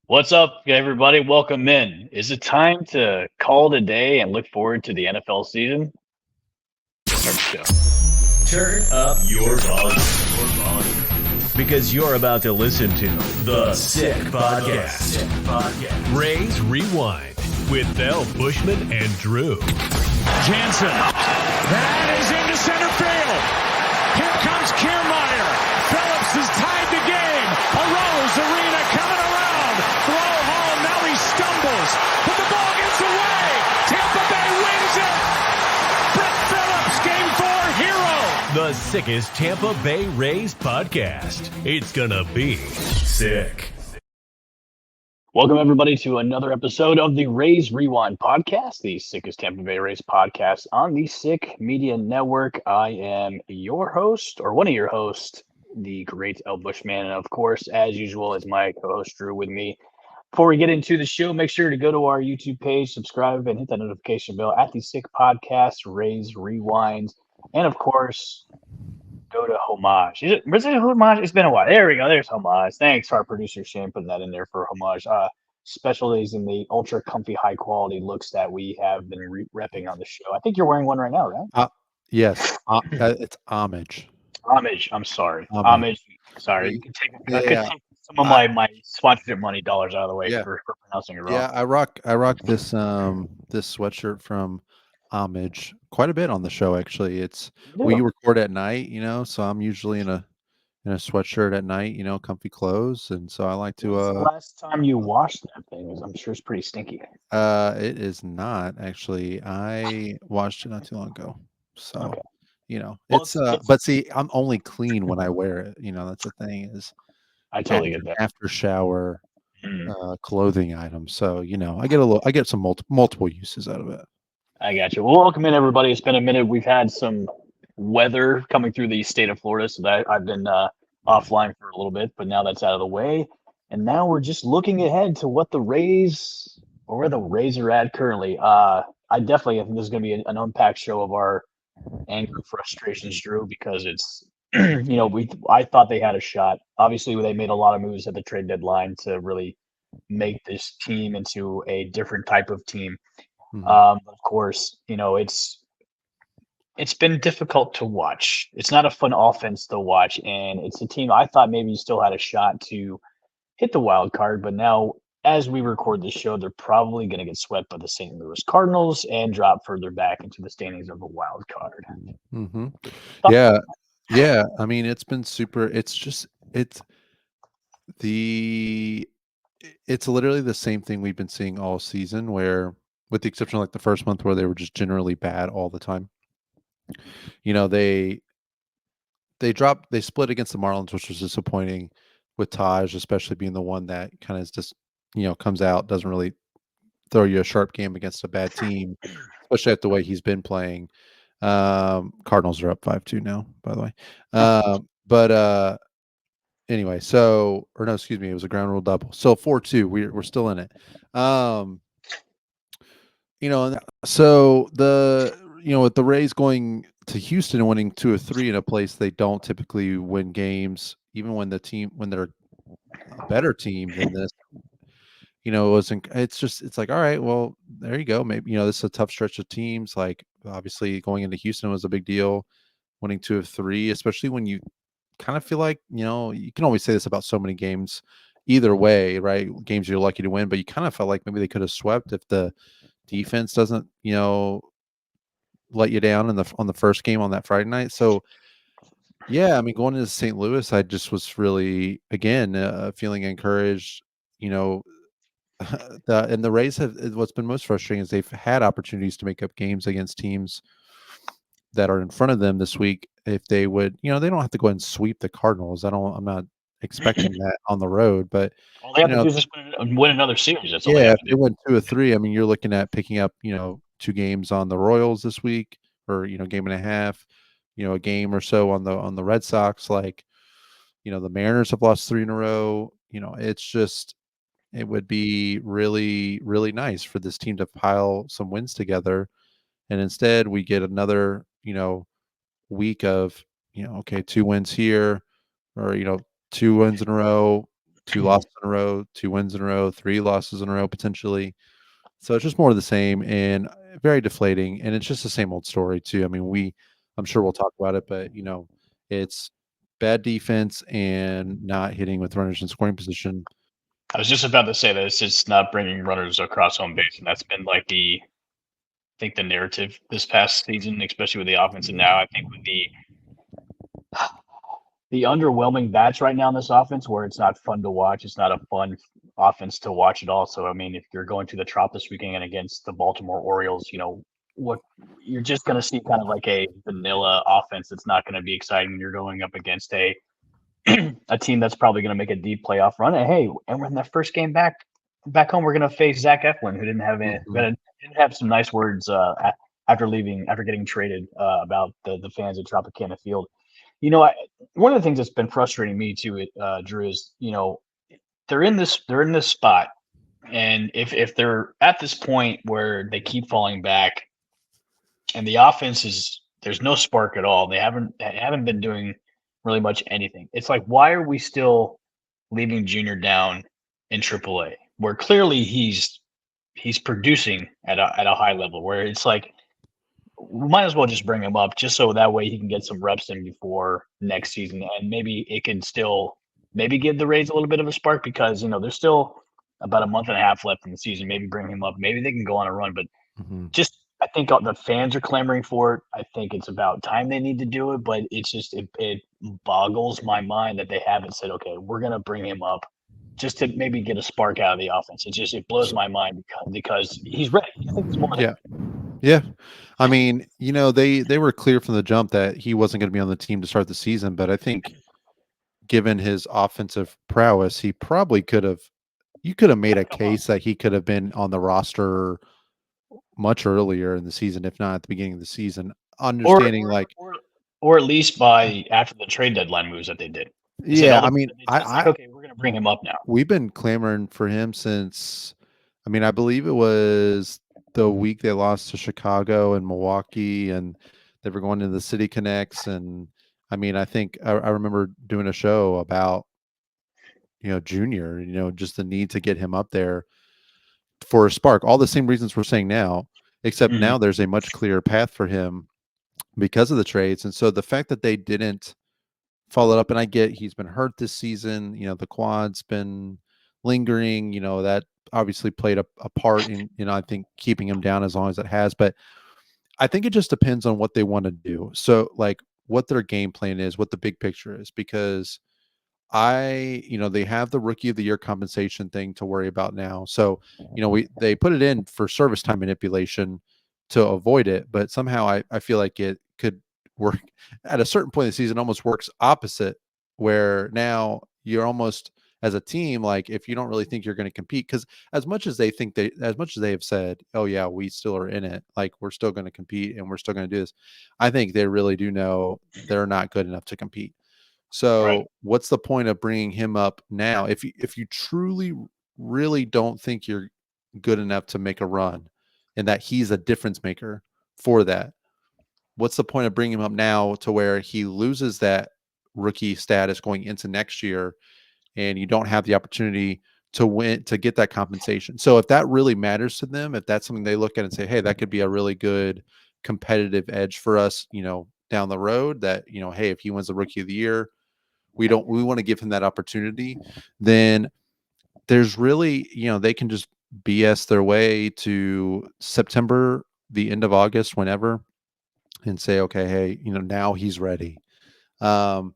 What's up, everybody? Welcome in. Is it time to call it a day and look forward to the NFL season? Let's start the show. Turn up your volume. Because you're about to listen to The Sick Podcast. Ray's Rewind with Bell, Bushman, and Drew. Jansen. That is into center field. Here comes Kiermaier. Phillips has tied the game. Arose Arena coming around. Throw home. Now he stumbles. But the ball gets away. Tampa Bay wins it. Brett Phillips, game 4 hero. The sickest Tampa Bay Rays podcast. It's gonna be sick. Welcome, everybody, to another episode of the Rays Rewind podcast, the sickest Tampa Bay Rays podcast on the Sick Media Network. I am your host, or one of your hosts, the great El Bushman. And of course, as usual, is my co-host Drew with me. Before we get into the show, make sure to go to our YouTube page, subscribe, and hit that notification bell at the Sick Podcast, Rays Rewind. And of course, go to Homage. Was it Homage? It's been a while. There we go. There's Homage. Thanks to our producer Shane putting that in there for Homage. Specialties in the ultra comfy, high quality looks that we have been repping on the show. I think you're wearing one right now, right? Yes, it's homage. Homage. I'm sorry. Homage. Homage. Sorry. You can take, I could take some of my sponsorship money dollars out of the way for pronouncing it wrong. Yeah, I rock this this sweatshirt from Homage quite a bit on the show. Actually, we record at night, so I'm usually in a sweatshirt at night, comfy clothes, and so I like to. When's the last time you washed that thing? I'm sure it's pretty stinky. It is not actually. I washed it not too long ago, so. Okay. But see, I'm only clean when I wear it. That's the thing is, I totally get that. After shower clothing item. So, I get some multiple uses out of it. I got you. Well, welcome in, everybody. It's been a minute. We've had some weather coming through the state of Florida, so that I've been offline for a little bit, but now that's out of the way. And now we're just looking ahead to what the Rays, or where the Rays are at currently. I definitely think this is going to be an unpacked show of our anger, frustrations, Drew, because it's, I thought they had a shot. Obviously, they made a lot of moves at the trade deadline to really make this team into a different type of team. Mm-hmm. Of course, it's been difficult to watch. It's not a fun offense to watch, and it's a team I thought maybe still had a shot to hit the wild card, but now as we record this show, they're probably going to get swept by the St. Louis Cardinals and drop further back into the standings of the wild card. Mm-hmm. Yeah. I mean, it's been super. It's literally the same thing we've been seeing all season, where, with the exception of like the first month where they were just generally bad all the time. They split against the Marlins, which was disappointing, with Taj especially being the one that kind of just comes out, doesn't really throw you a sharp game against a bad team, especially after the way he's been playing. Cardinals are up 5-2 now, by the way. Anyway, excuse me, it was a ground rule double. So 4-2, we're still in it. So with the Rays going to Houston and winning 2 of 3 in a place they don't typically win games, even when they're a better team than this, it's like, all right, well, there you go. Maybe, this is a tough stretch of teams. Like, obviously going into Houston was a big deal, winning 2 of 3, especially when you kind of feel like, you can always say this about so many games either way, right? Games you're lucky to win, but you kind of felt like maybe they could have swept if the defense doesn't, let you down on the first game on that Friday night. So yeah, I mean, going into St. Louis, I just was really, again, feeling encouraged, and the Rays what's been most frustrating is they've had opportunities to make up games against teams that are in front of them this week. If they would, they don't have to go ahead and sweep the Cardinals. I'm not expecting that on the road, but all they have to do is just win another series. That's all if they win 2 or 3, I mean, you're looking at picking up, 2 games on the Royals this week, or game and a half, a game or so on the Red Sox. Like, the Mariners have lost 3 in a row. It's just, it would be really, really nice for this team to pile some wins together, and instead we get another week of 2 wins here, or 2 wins in a row, 2 losses in a row, 2 wins in a row, 3 losses in a row potentially. So it's just more of the same and very deflating. And it's just the same old story too. I mean, I'm sure we'll talk about it, but it's bad defense and not hitting with runners in scoring position. I was just about to say that it's just not bringing runners across home base, and that's been like I think the narrative this past season, especially with the offense, and now I think with the underwhelming bats right now in this offense, where it's not fun to watch. It's not a fun offense to watch at all. So I mean, if you're going to the Trop this weekend against the Baltimore Orioles, what you're just going to see kind of like a vanilla offense. That's not going to be exciting. You're going up against a a team that's probably going to make a deep playoff run. And hey, and when that first game back home, we're going to face Zach Eflin, who didn't have some nice words after getting traded about the fans at Tropicana Field. One of the things that's been frustrating me too, Drew, is they're in this spot, and if they're at this point where they keep falling back, and the offense there's no spark at all. They haven't been doing really much anything. It's like, why are we still leaving Junior down in AAA, where clearly he's producing at a high level, where it's like, we might as well just bring him up just so that way he can get some reps in before next season, and maybe it can still maybe give the Rays a little bit of a spark, because there's still about a month and a half left in the season. Maybe bring him up. Maybe they can go on a run, but just I think the fans are clamoring for it. I think it's about time they need to do it, but it's just it boggles my mind that they haven't said, okay, we're gonna bring him up just to maybe get a spark out of the offense. It blows my mind because he's ready. I think it's more than Yeah. I mean, they were clear from the jump that he wasn't going to be on the team to start the season, but I think given his offensive prowess, he probably you could have made a case that he could have been on the roster much earlier in the season, if not at the beginning of the season. Understanding or at least by after the trade deadline moves that they did. Yeah, I mean, okay, we're going to bring him up now. We've been clamoring for him since, I believe it was the week they lost to Chicago and Milwaukee, and they were going to the City Connects. And I think I remember doing a show about, Junior, just the need to get him up there for a spark. All the same reasons we're saying now, except now there's a much clearer path for him because of the trades. And so the fact that they didn't follow up, and I get he's been hurt this season, the quad's been lingering, that obviously played a part in, I think keeping him down as long as it has. But I think it just depends on what they want to do. So like what their game plan is, what the big picture is, because they have the rookie of the year compensation thing to worry about now. So, they put it in for service time manipulation to avoid it, but somehow I feel like it could work at a certain point in the season, almost works opposite, where now you're almost as a team, like if you don't really think you're going to compete, because as much as they have said, oh yeah, we still are in it, like we're still going to compete and we're still going to do this, I think they really do know they're not good enough to compete. So what's the point of bringing him up now if you truly really don't think you're good enough to make a run and that he's a difference maker for that? What's the point of bringing him up now to where he loses that rookie status going into next year, and you don't have the opportunity to win, to get that compensation? So if that really matters to them, if that's something they look at and say, hey, that could be a really good competitive edge for us, down the road, that, hey, if he wins the rookie of the year, we want to give him that opportunity, then there's really, they can just BS their way to September, the end of August, whenever, and say, okay, hey, now he's ready. I'm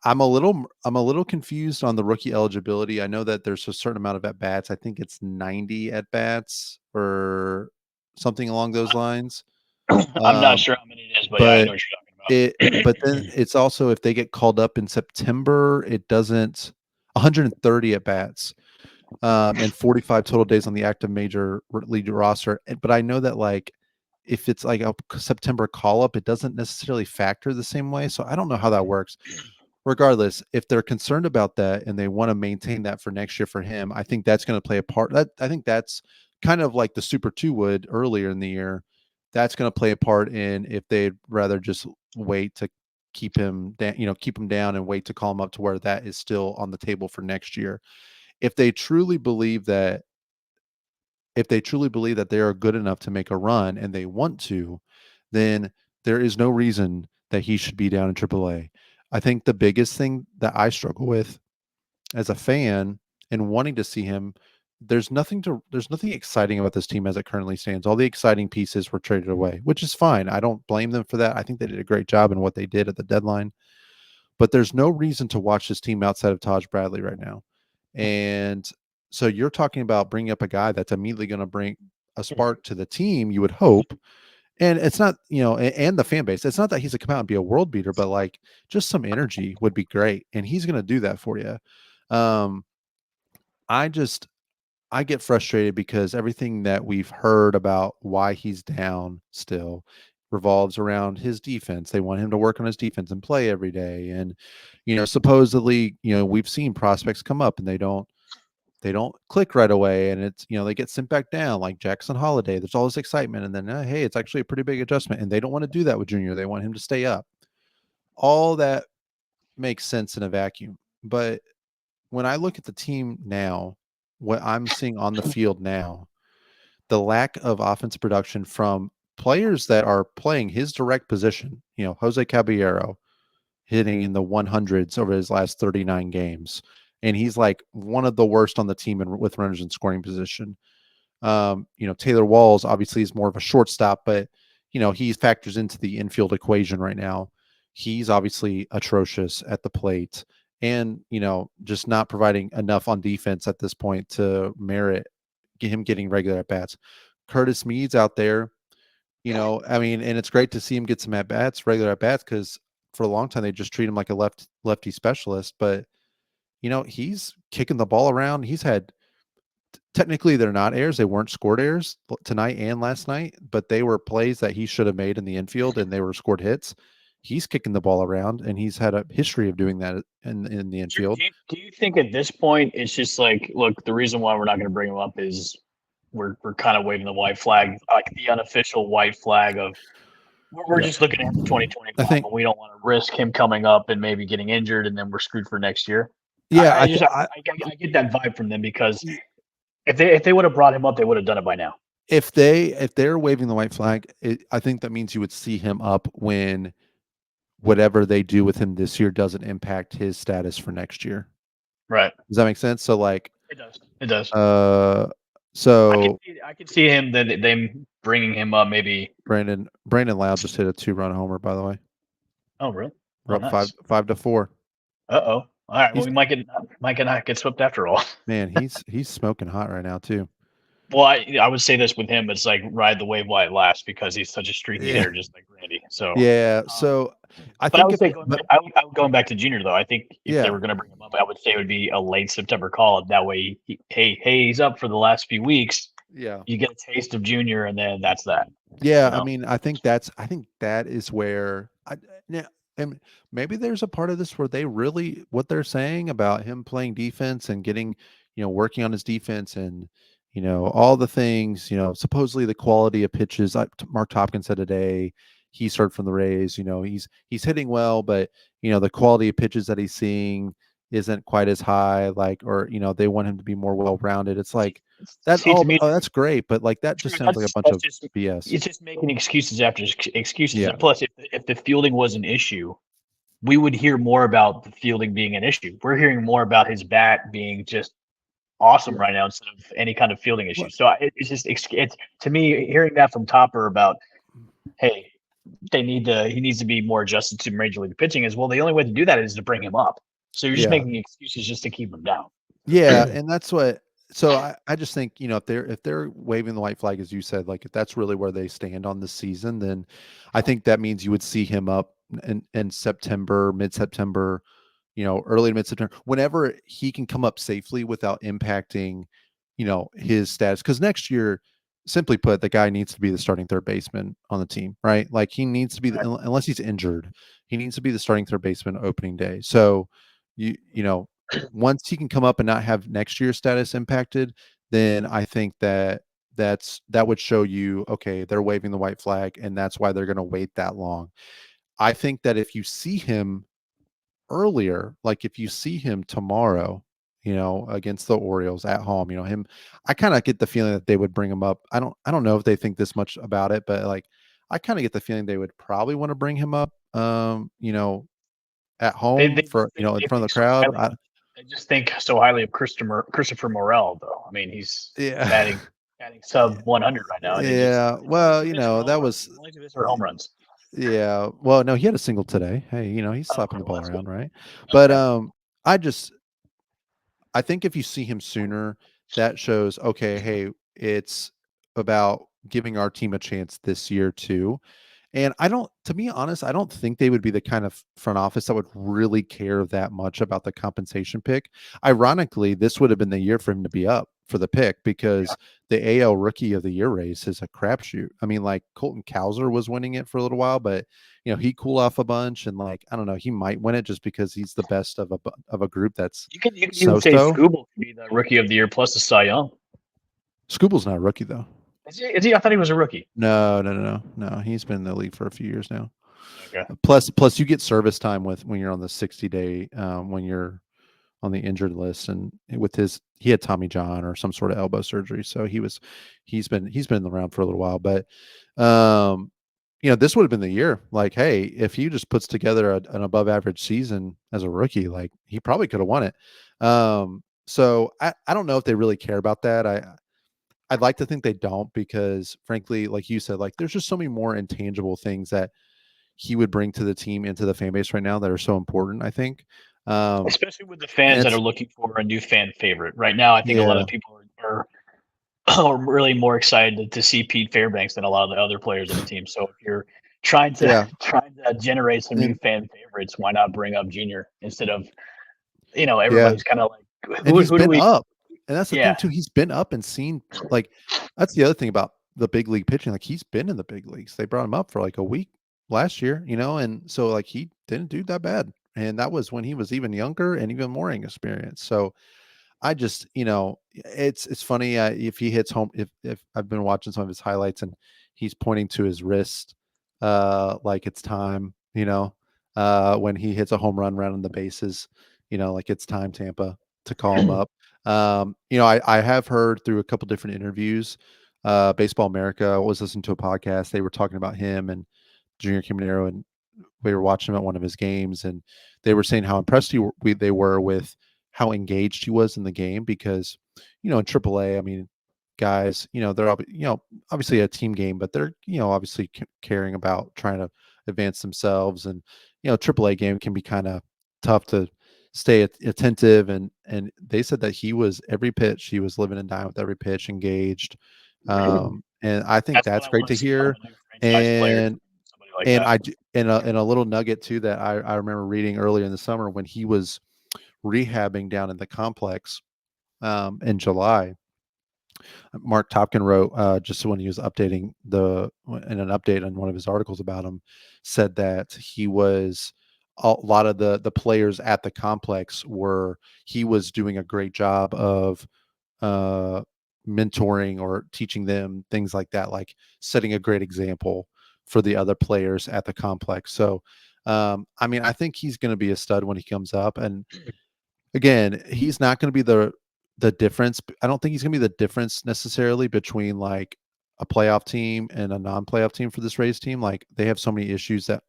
a little confused on the rookie eligibility. I know that there's a certain amount of at bats. I think it's 90 at bats or something along those lines. I'm not sure how many it is, but yeah, I know what you're talking about. But then it's also, if they get called up in September, it doesn't 130 at bats, and 45 total days on the active major league roster. But I know that like if it's like a September call up, it doesn't necessarily factor the same way. So I don't know how that works. Regardless, if they're concerned about that and they want to maintain that for next year for him, I think that's going to play a part. I think that's kind of like the Super 2 would earlier in the year. That's going to play a part in if they'd rather just wait to keep him down, keep him down and wait to call him up to where that is still on the table for next year. If they truly believe that they are good enough to make a run and they want to, then there is no reason that he should be down in AAA. I think the biggest thing that I struggle with as a fan and wanting to see him, there's nothing exciting about this team as it currently stands. All the exciting pieces were traded away, which is fine. I don't blame them for that. I think they did a great job in what they did at the deadline. But there's no reason to watch this team outside of Taj Bradley right now. And so you're talking about bringing up a guy that's immediately going to bring a spark to the team, you would hope. And it's not, and the fan base. It's not that he's a come out and be a world beater, but like just some energy would be great. And he's going to do that for you. Um, I get frustrated because everything that we've heard about why he's down still revolves around his defense. They want him to work on his defense and play every day. And, supposedly, we've seen prospects come up and they don't click right away. And it's, they get sent back down like Jackson Holiday. There's all this excitement. And then, hey, it's actually a pretty big adjustment. And they don't want to do that with Junior. They want him to stay up. All that makes sense in a vacuum. But when I look at the team now, what I'm seeing on the field now, the lack of offensive production from players that are playing his direct position, Jose Caballero hitting in the 100s over his last 39 games. And he's like one of the worst on the team with runners in scoring position. Taylor Walls obviously is more of a shortstop, but he factors into the infield equation right now. He's obviously atrocious at the plate and, just not providing enough on defense at this point to merit him getting regular at bats. Curtis Mead's out there, and it's great to see him get some at bats, regular at bats, because for a long time they just treat him like a lefty specialist. But he's kicking the ball around. He's had, technically they're not errors, they weren't scored errors tonight and last night, but they were plays that he should have made in the infield and they were scored hits. He's kicking the ball around and he's had a history of doing that in the infield. Do you think at this point it's just like, look, the reason why we're not going to bring him up is we're kind of waving the white flag, like the unofficial white flag of we're just looking at 2025, and we don't want to risk him coming up and maybe getting injured, and then we're screwed for next year. Yeah, I get that vibe from them because if they would have brought him up, they would have done it by now. If they're waving the white flag, I think that means you would see him up when whatever they do with him this year doesn't impact his status for next year. Right. Does that make sense? So like it does. It does. So I could see him them bringing him up maybe. Brandon Loud just hit a 2-run homer, by the way. Oh, really? We're up nice. 5-4. Uh-oh. All right. Well, we might not get swept after all. Man, he's smoking hot right now too. Well, I would say this with him, it's like ride the wave while it lasts because he's such a streaky hitter, just like Randy. So so I think I would say going back to Junior though. I think if they were going to bring him up, I would say it would be a late September call. That way, he's up for the last few weeks. Yeah, you get a taste of Junior, and then that's that. Yeah, I mean, I think that is where and maybe there's a part of this where they really what they're saying about him playing defense and getting, working on his defense and all the things, supposedly the quality of pitches. Mark Topkins said today he's heard from the Rays, he's hitting well, but the quality of pitches that he's seeing isn't quite as high, like, or they want him to be more well-rounded. It's like that's all. That's great, but like that just sounds like a bunch of BS. It's just making excuses after excuses. Yeah. And plus, if the fielding was an issue, we would hear more about the fielding being an issue. We're hearing more about his bat being just awesome right now instead of any kind of fielding issue. So it's to me hearing that from Topper about, hey, he needs to be more adjusted to Major League pitching is, well, the only way to do that is to bring him up. So you're just making excuses just to keep him down. Yeah, and that's what. So I just think if they're waving the white flag as you said, like if that's really where they stand on the season, then I think that means you would see him up in September, mid-September. Early to mid-September, whenever he can come up safely without impacting, his status. Because next year, simply put, the guy needs to be the starting third baseman on the team, right? Like he needs to be, unless he's injured, he needs to be the starting third baseman opening day. So, once he can come up and not have next year's status impacted, then I think that would show you, okay, they're waving the white flag, and that's why they're going to wait that long. I think that if you see him earlier, like if you see him tomorrow, against the Orioles at home, I kind of get the feeling that they would bring him up. I don't know if they think this much about it, but like I kind of get the feeling they would probably want to bring him up, at home for, in they front of the think so crowd. highly. They just think so highly of Christopher Morel, though. I mean, he's Yeah. adding sub 100 right now, and Yeah. it's only Well, two hits for home that runs. was, Only two hits for home runs. yeah. Well, no, he had a single today. Hey, he's Oh, slapping the well, ball that's good. around, right? But Okay. I just I think if you see him sooner, that shows, okay, hey, it's about giving our team a chance this year too. And to be honest, I don't think they would be the kind of front office that would really care that much about the compensation pick. Ironically, this would have been the year for him to be up for the pick Yeah. because the AL Rookie of the Year race is a crapshoot. I mean, like Colton Cowser was winning it for a little while, but he cooled off a bunch, and like I don't know, he might win it just because he's the best of a group that's You can say so. Scooble could be the rookie of the year plus the Cy Young. Scooble's not a rookie though. Is he? I thought he was a rookie. No, no, no, no, no. He's been in the league for a few years now. Okay. Plus, you get service time when you're on the 60-day, when you're on the injured list, and with he had Tommy John or some sort of elbow surgery, so he's been around for a little while. But this would have been the year. Like, hey, if he just puts together an above average season as a rookie, like he probably could have won it. So I don't know if they really care about that. I'd like to think they don't because, frankly, like you said, like there's just so many more intangible things that he would bring to the team and to the fan base right now that are so important, I think. Especially with the And fans that are it's looking for a new fan favorite. Right now, I think a lot yeah, of people are really more excited to see Pete Fairbanks than a lot of the other players on the team. So if you're trying to yeah, trying to generate some new and fan favorites, why not bring up Junior instead of yeah, everybody's kind of like and he's who do been we? up, and that's the thing Yeah, too. He's been up and seen, like, that's the other thing about the big league pitching. Like he's been in the big leagues. They brought him up for like a week last year, and so like he didn't do that bad, and that was when he was even younger and even more inexperienced. So I just, it's funny, if he hits home, if I've been watching some of his highlights and he's pointing to his wrist, like it's time, when he hits a home run round the bases, like it's time, Tampa, to call him up. I have heard through a couple different interviews, Baseball America was listening to a podcast. They were talking about him and Junior Caminero, and we were watching him at one of his games, and they were saying how impressed they were with how engaged he was in the game because, in AAA, I mean, guys, they're obviously a team game, but they're obviously caring about trying to advance themselves, and AAA game can be kind of tough to stay attentive, and they said that he was every pitch, he was living and dying with every pitch, engaged, and I think that's what that's I great want to to see out of hear. a new franchise player. And Somebody like and that. in a little nugget too that I remember reading earlier in the summer when he was rehabbing down in the complex, in July. Mark Topkin wrote, just when he was updating in an update on one of his articles about him, said that a lot of the players at the complex he was doing a great job of uh, mentoring or teaching them things like that, like setting a great example for the other players at the complex. So, I mean, I think he's going to be a stud when he comes up. And again, he's not going to be the difference. I don't think he's going to be the difference necessarily between like a playoff team and a non-playoff team for this Rays team. Like they have so many issues that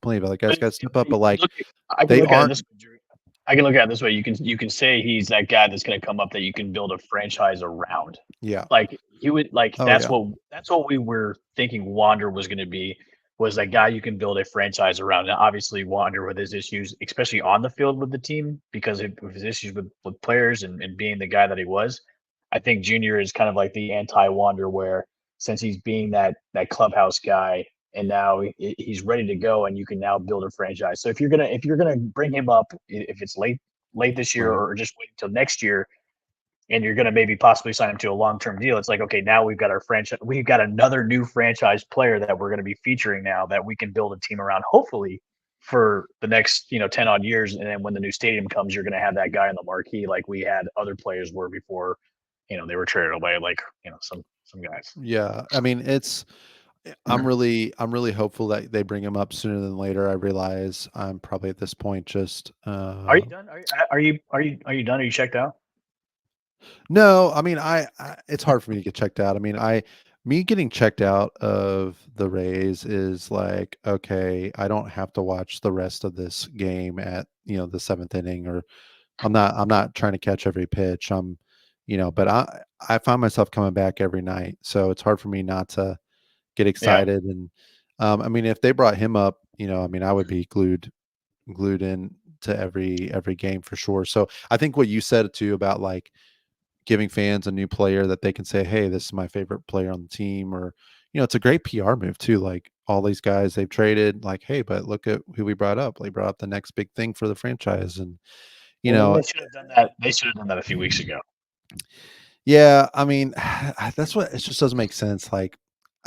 plenty of other guys got to step up, but like I can they look at it aren't. this way, Drew. I can look at it this way. You can say he's that guy that's going to come up that you can build a franchise around. Yeah. Like you would like Oh yeah. that's what we were thinking Wander was going to be, was that guy you can build a franchise around. And obviously Wander with his issues, especially on the field with the team, because of his issues with players and being the guy that he was. I think Junior is kind of like the anti Wander, where since he's being that clubhouse guy and now he's ready to go, and you can now build a franchise. So if you're gonna bring him up, if it's late this year Right. or just wait until next year, and you're going to maybe possibly sign him to a long-term deal, it's like, okay, now we've got our franchise, we've got another new franchise player that we're going to be featuring now that we can build a team around, hopefully for the next 10 odd years. And then when the new stadium comes, you're going to have that guy in the marquee like we had other players were before they were traded away, like some guys. Yeah. I mean, I'm really hopeful that they bring him up sooner than later. I realize I'm probably at this point just Are you done? Are you done? Are you checked out? no, I mean I it's hard for me to get checked out. I mean, me getting checked out of the Rays is like, okay, I don't have to watch the rest of this game at, the 7th inning, or I'm not trying to catch every pitch. But I find myself coming back every night. So it's hard for me not to get Yeah, excited. And I mean, if they brought him up, I mean, I would be glued in to every game for sure. So I think what you said too about like giving fans a new player that they can say, hey, this is my favorite player on the team, or it's a great PR move too. Like all these guys they've traded, like, hey, but look at who we brought up. They brought up the next big thing for the franchise. And you well, know they should have done that. They should have done that a few weeks ago. yeah, I mean, that's what, it just doesn't make sense. Like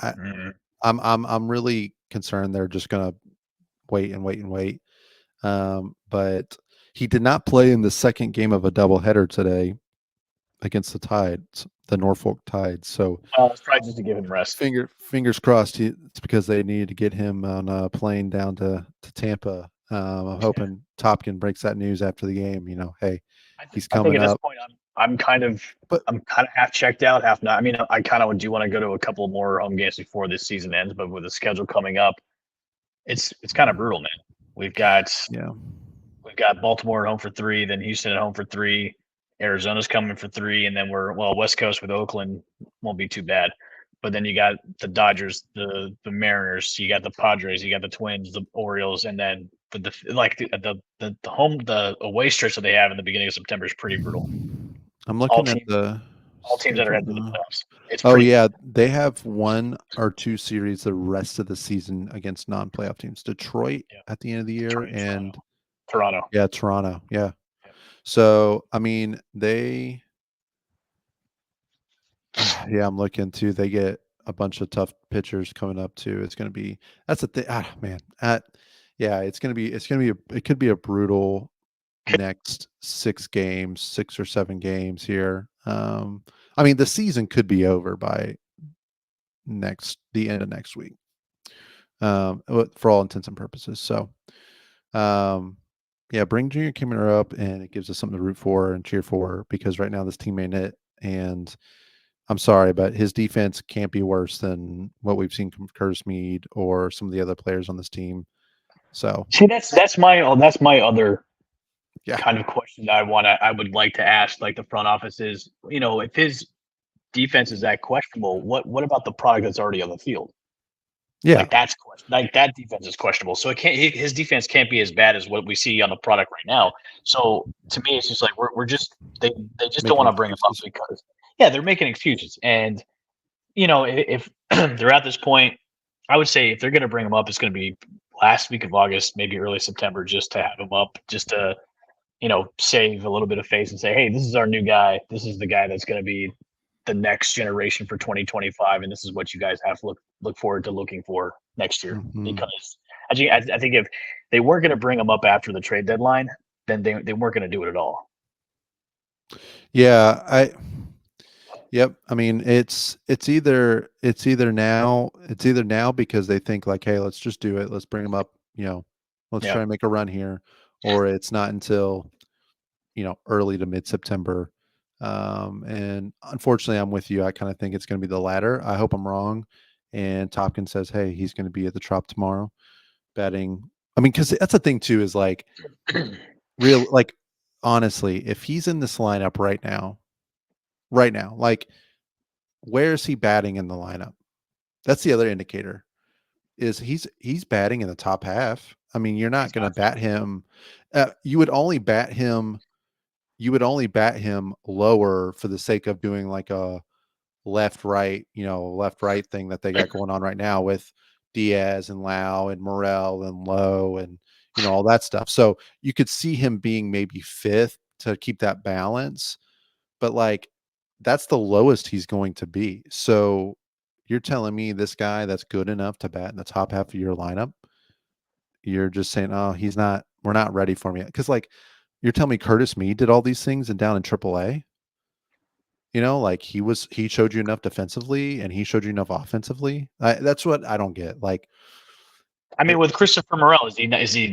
I, Mhm. I'm really concerned they're just gonna wait and wait and wait. But he did not play in the second game of a doubleheader today against the Tides, the Norfolk Tides. So Well, it's probably just to give him rest. fingers crossed. It's because they needed to get him on a plane down to Tampa. I'm hoping Topkin breaks that news after the game. Hey, he's I think coming at this up. point, I'm kind of But I'm kind of half checked out, half not. I mean, I kind of do want to go to a couple more home games before this season ends, but with the schedule coming up, it's kind of brutal, man. We've got yeah, we've got Baltimore at home for three, then Houston at home for three, Arizona's coming for three, and then West Coast with Oakland won't be too bad. But then you got the Dodgers, the Mariners, you got the Padres, you got the Twins, the Orioles, and then the away stretch that they have in the beginning of September is pretty brutal. I'm All looking at teams the all teams that are schedule heading to the now. playoffs. It's Oh pretty brutal. yeah, they have one or two series the rest of the season against non-playoff teams. Detroit Yeah, at the end of the year, Detroit and and Toronto. yeah, Toronto. Yeah. Yeah. So I mean, yeah, I'm looking too. They get a bunch of tough pitchers coming up too. It's going to be that's the thing. Man, yeah, it could be a brutal next 6 games, 6 or 7 games here. I mean, the season could be over by the end of next week, for all intents and purposes. So, um, yeah, bring Junior Caminero up, and it gives us something to root for and cheer for, because right now this team ain't it. And I'm sorry, but his defense can't be worse than what we've seen from Curtis Mead or some of the other players on this team. So, See, that's my other yeah, kind of question that I would like to ask, like the front office is, if his defense is that questionable, what about the product that's already on the field? yeah, Like that's question. Like that defense is questionable. So it can't. His defense can't be as bad as what we see on the product right now. So to me, it's just like we're just they just don't making want to bring him up excuses. because they're making excuses. And if they're at this point, I would say if they're going to bring him up, it's going to be last week of August, maybe early September, just to have him up, just to save a little bit of face and say, hey, this is our new guy. This is the guy that's going to be the next generation for 2025, and this is what you guys have to look forward to looking for next year. Hmm. Because I think if they weren't going to bring him up after the trade deadline, then they weren't going to do it at all. Yeah, yep. I mean, it's either now because they think like, hey, let's just do it. Let's bring them up. Let's Yeah. try and make a run here, or it's not until early to mid September. And unfortunately, I'm with you. I kind of think it's going to be the latter. I hope I'm wrong. And Topkins says, hey, he's going to be at the Trop tomorrow, batting. I mean, because that's the thing too, is like real, like honestly, if he's in this lineup right now, like where is he batting in the lineup? That's the other indicator. Is he's batting in the top half. I mean, you're not He's going to got bat him. You would only bat him. You would only bat him lower for the sake of doing like a left right thing that they got going on right now with Diaz and Lau and Morel and Lowe and all that stuff. So you could see him being maybe fifth to keep that balance, but like that's the lowest he's going to be. So you're telling me this guy that's good enough to bat in the top half of your lineup, you're just saying, oh, we're not ready for him yet. Cause like you're telling me Curtis Mead did all these things and down in AAA. You know, like he showed you enough defensively and he showed you enough offensively. That's what I don't get. Like, I mean, with Christopher Morel, is he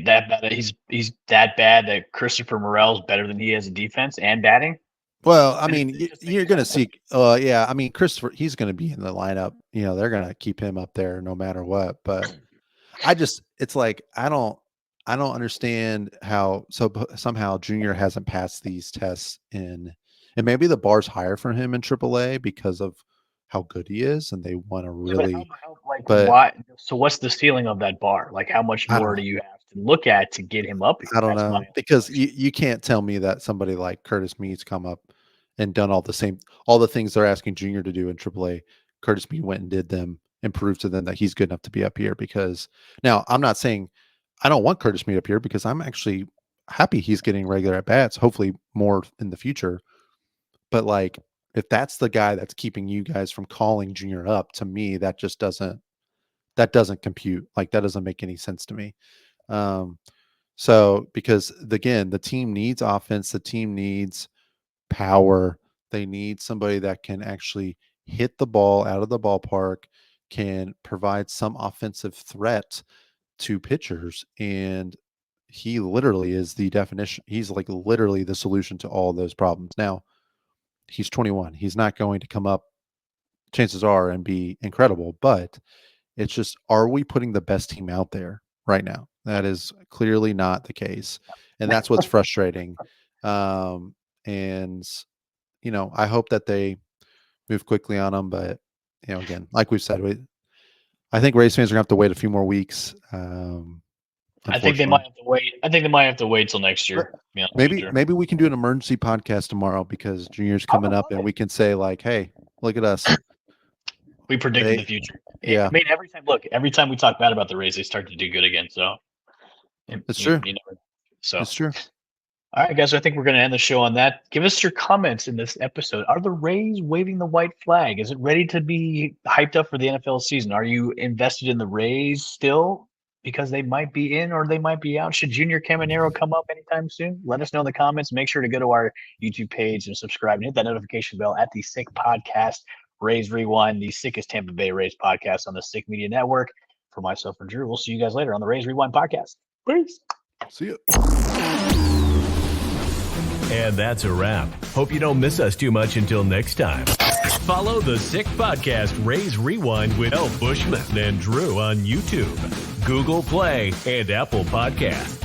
that bad? He's that bad that Christopher Morel's better than he is in defense and batting. well, I And mean, it's just an you're going to example. see, yeah, I mean, Christopher, he's going to be in the lineup. You know, they're going to keep him up there no matter what. But it's like, I don't understand how somehow Junior hasn't passed these tests and maybe the bar's higher for him in AAA because of how good he is and they want to Yeah, but really, like but why? So what's the ceiling of that bar? Like how much I don't more know. do you have to look at to get him up here? I don't That's my know only because question. you can't tell me that somebody like Curtis Mead's come up and done all the things they're asking Junior to do in AAA. Curtis Mead went and did them and proved to them that he's good enough to be up here. Because now I'm not saying I don't want Curtis Mead up here because I'm actually happy he's getting regular at bats. Hopefully more in the future. But like if that's the guy that's keeping you guys from calling Junior up, to me that just doesn't compute. Like that doesn't make any sense to me. Um, so because again, the team needs offense, the team needs power. They need somebody that can actually hit the ball out of the ballpark, can provide some offensive threat to pitchers. And he literally is the definition. He's like literally the solution to all those problems. Now, he's 21. He's not going to come up, chances are, and be incredible, but it's just, are we putting the best team out there right now? That is clearly not the case. And that's what's frustrating. And, you know, I hope that they move quickly on them. But, you know, again, like we've said, I think Rays fans are going to have to wait a few more weeks. I think they might Unfortunately. have to wait. I think they might have to wait till next year. To be honest with you. Maybe we can do an emergency podcast tomorrow because Junior's coming up and we can say like, hey, look at us. We predicted the future. Yeah. I mean, every time we talk bad about the Rays, they start to do good again. So It's true. So It's true. all right, guys, I think we're going to end the show on that. Give us your comments in this episode. Are the Rays waving the white flag? Is it ready to be hyped up for the NFL season? Are you invested in the Rays still because they might be in or they might be out? Should Junior Caminero come up anytime soon? Let us know in the comments. Make sure to go to our YouTube page and subscribe and hit that notification bell at the Sick Podcast, Rays Rewind, the sickest Tampa Bay Rays podcast on the Sick Media Network. For myself and Drew, we'll see you guys later on the Rays Rewind podcast. Peace. See you. And that's a wrap. Hope you don't miss us too much until next time. Follow the Sick Podcast Rays Rewind with Bushman and Drew on YouTube, Google Play, and Apple Podcasts.